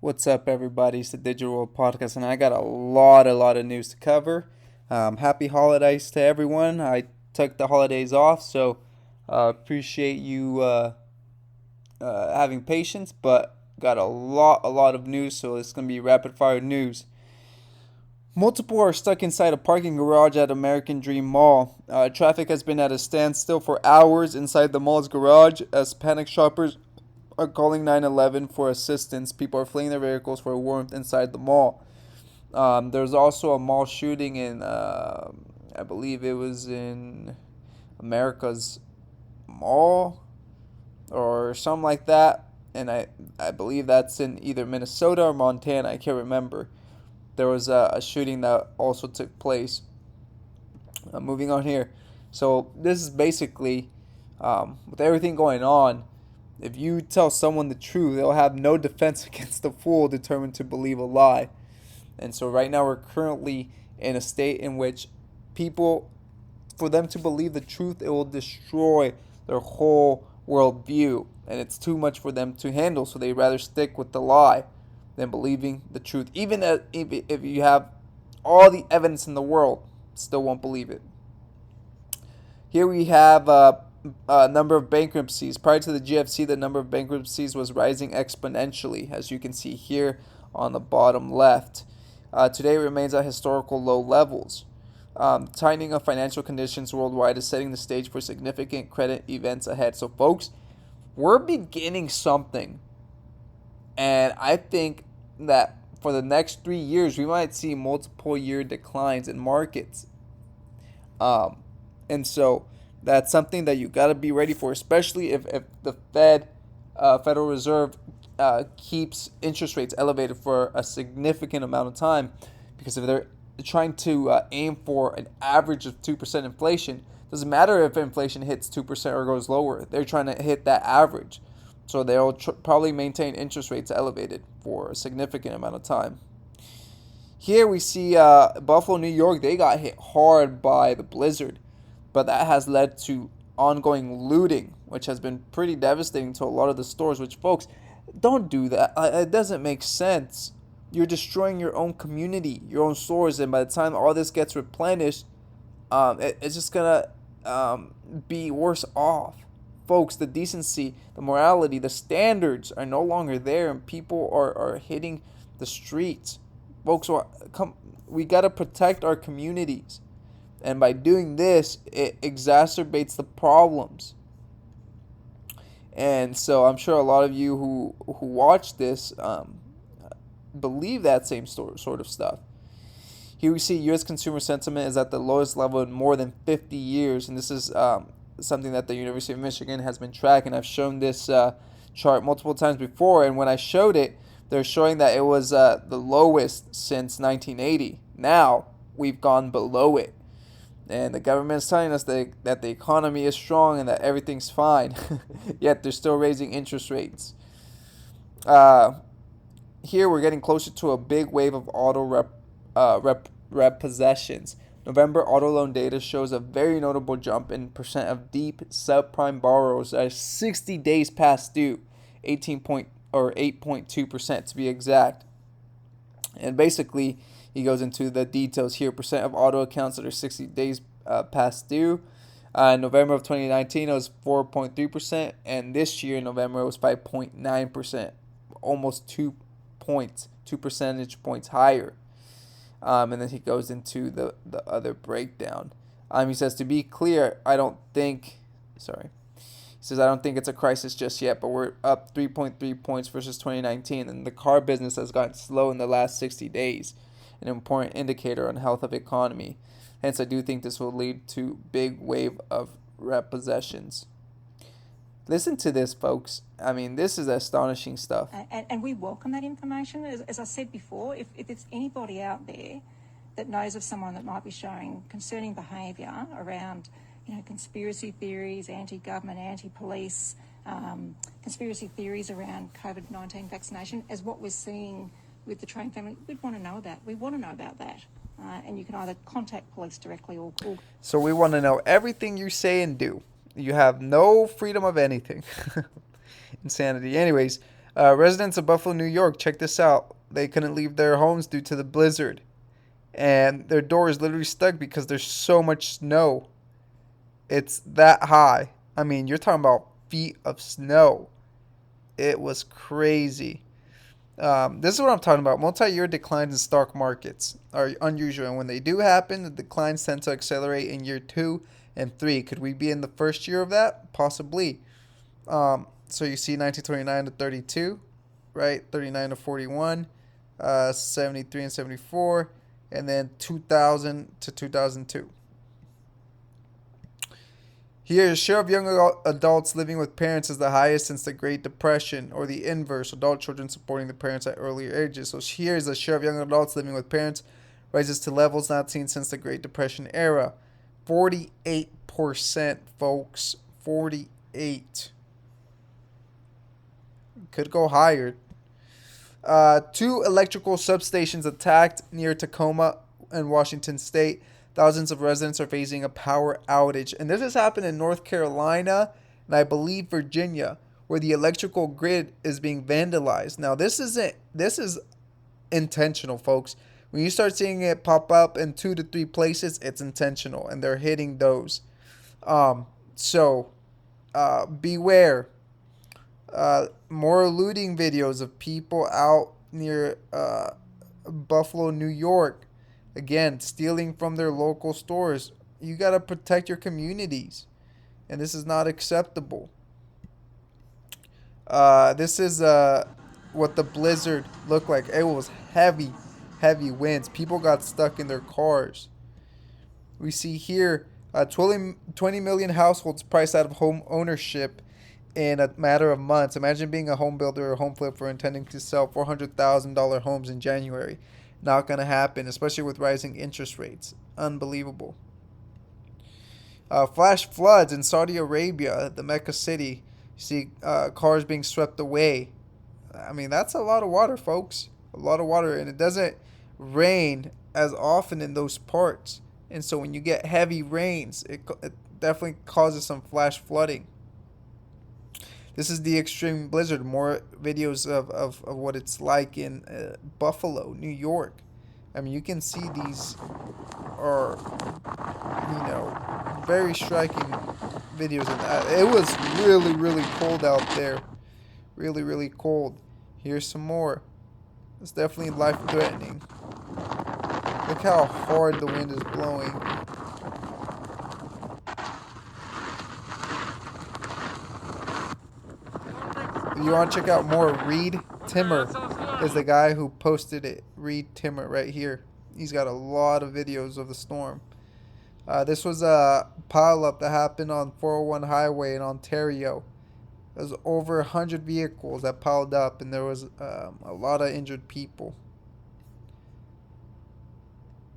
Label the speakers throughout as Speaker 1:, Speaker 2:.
Speaker 1: What's up, everybody? It's the Digital World Podcast, and I got a lot of news to cover. Happy holidays to everyone. I took the holidays off, so appreciate you having patience. But got a lot of news, so it's gonna be rapid fire news. Multiple are stuck inside a parking garage at American Dream Mall. Traffic has been at a standstill for hours inside the mall's garage as panic shoppers are calling 911 for assistance. People are fleeing their vehicles for warmth inside the mall. There's also a mall shooting in, I believe it was in America's Mall or something like that. And I believe that's in either Minnesota or Montana. I can't remember. There was a shooting that also took place. Moving on here. So this is basically, with everything going on, if you tell someone the truth, they'll have no defense against the fool determined to believe a lie. And so right now we're currently in a state in which people, for them to believe the truth, it will destroy their whole worldview. And it's too much for them to handle, so they rather stick with the lie than believing the truth. Even if you have all the evidence in the world, still won't believe it. Here we have a number of bankruptcies. Prior to the GFC, the number of bankruptcies was rising exponentially, as you can see here on the bottom left. Today it remains at historical low levels. Tightening of financial conditions worldwide is setting the stage for significant credit events ahead. So, folks, we're beginning something. And I think that for the next 3 years, we might see multiple year declines in markets. Um, and so that's something that you got to be ready for, especially if the Federal Reserve, keeps interest rates elevated for a significant amount of time. Because if they're trying to aim for an average of 2% inflation, it doesn't matter if inflation hits 2% or goes lower. They're trying to hit that average. So they'll probably maintain interest rates elevated for a significant amount of time. Here we see Buffalo, New York. They got hit hard by the blizzard, but that has led to ongoing looting, which has been pretty devastating to a lot of the stores. Which, folks, don't do that. It doesn't make sense. You're destroying your own community, your own stores, and by the time all this gets replenished, it's just gonna be worse off. Folks, the decency, the morality, the standards are no longer there, and people are hitting the streets. Folks, we gotta protect our communities, and by doing this, it exacerbates the problems. And so I'm sure a lot of you who watch this believe that same sort of stuff. Here we see U.S. consumer sentiment is at the lowest level in more than 50 years, and this is something that the University of Michigan has been tracking. I've shown this chart multiple times before, and when I showed it, they're showing that it was the lowest since 1980. Now we've gone below it, and the government is telling us that the economy is strong and that everything's fine, yet they're still raising interest rates. Uh, Here we're getting closer to a big wave of repossessions. November auto loan data shows a very notable jump in percent of deep subprime borrowers that are 60 days past due, 8.2% to be exact. And basically, he goes into the details here. Percent of auto accounts that are 60 days past due. In November of 2019, it was 4.3%, and this year in November it was 5.9%, almost 2 percentage points higher. And then he goes into the other breakdown. He says, to be clear, he says, I don't think it's a crisis just yet, but we're up 3.3 points versus 2019, and the car business has gotten slow in the last 60 days, an important indicator on health of economy. Hence, I do think this will lead to big wave of repossessions. Listen to this, folks. I mean, this is astonishing stuff.
Speaker 2: And we welcome that information. As I said before, if there's anybody out there that knows of someone that might be showing concerning behaviour around, conspiracy theories, anti-government, anti-police, conspiracy theories around COVID-19 vaccination, as what we're seeing with the Train family, we'd want to know about. We want to know about that. And you can either contact police directly or.
Speaker 1: So we want to know everything you say and do. You have no freedom of anything. Insanity. Anyways, Residents of Buffalo, New York, check this out. They couldn't leave their homes due to the blizzard. And their door is literally stuck because there's so much snow. It's that high. I mean, you're talking about feet of snow. It was crazy. This is what I'm talking about. Multi-year declines in stock markets are unusual, and when they do happen, the declines tend to accelerate in year 2 and 3. Could we be in the first year of that? Possibly. So you see 1929 to 32, right? 39 to 41, 73 and 74, and then 2000 to 2002. Here, the share of young adults living with parents is the highest since the Great Depression, or the inverse, adult children supporting the parents at earlier ages. So here is the share of young adults living with parents rises to levels not seen since the Great Depression era. 48%, folks. 48. Could go higher. 2 electrical substations attacked near Tacoma and Washington State. Thousands of residents are facing a power outage. And this has happened in North Carolina and I believe Virginia, where the electrical grid is being vandalized. Now, this is intentional, folks. When you start seeing it pop up in 2 to 3 places, it's intentional, and they're hitting those. So beware. More looting videos of people out near Buffalo, New York. Again, stealing from their local stores. You got to protect your communities. And this is not acceptable. This is what the blizzard looked like. It was heavy, heavy winds. People got stuck in their cars. We see here 20 million households priced out of home ownership in a matter of months. Imagine being a home builder or home flipper intending to sell $400,000 homes in January. Not going to happen, especially with rising interest rates. Unbelievable. Flash floods in Saudi Arabia, the Mecca city. You see cars being swept away. I mean, that's a lot of water, folks. A lot of water. And it doesn't rain as often in those parts. And so when you get heavy rains, it definitely causes some flash flooding. This is the extreme blizzard. More videos of what it's like in Buffalo, New York. I mean, you can see these are, very striking videos. It was really, really cold out there. Really, really cold. Here's some more. It's definitely life-threatening. Look how hard the wind is blowing. If you want to check out more, Reed Timmer is the guy who posted it. Reed Timmer right here. He's got a lot of videos of the storm. This was a pileup that happened on 401 highway in Ontario. There was over 100 vehicles that piled up, and there was a lot of injured people.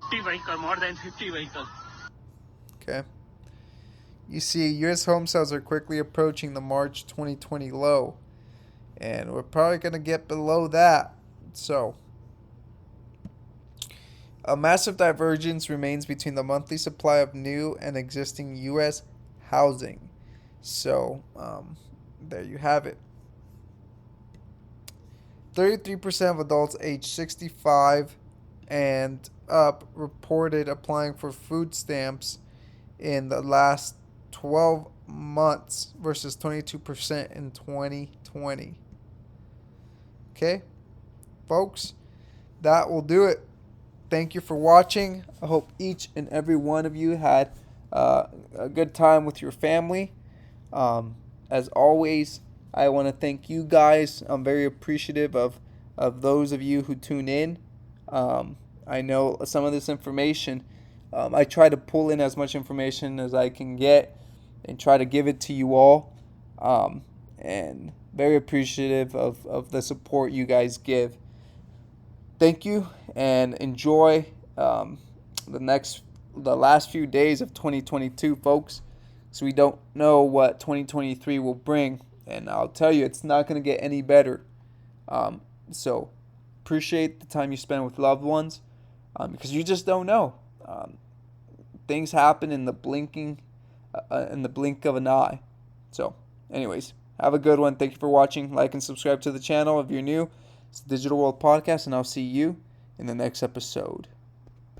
Speaker 3: 50 vehicles, more than 50 vehicles.
Speaker 1: Okay. You see, U.S. home sales are quickly approaching the March 2020 low. And we're probably going to get below that. So, a massive divergence remains between the monthly supply of new and existing U.S. housing. So, there you have it. 33% of adults aged 65 and up reported applying for food stamps in the last 12 months versus 22% in 2020. Okay, folks, that will do it. Thank you for watching. I hope each and every one of you had a good time with your family. As always, I want to thank you guys. I'm very appreciative of those of you who tune in. I know some of this information, I try to pull in as much information as I can get and try to give it to you all. And very appreciative of the support you guys give. Thank you, and enjoy the last few days of 2022, folks. So we don't know what 2023 will bring, and I'll tell you, it's not going to get any better. So appreciate the time you spend with loved ones, because you just don't know. Things happen in the blink of an eye. So, anyways, Have a good one. Thank you for watching. Like and subscribe to the channel if you're new. It's the Digital World Podcast, and I'll see you in the next episode.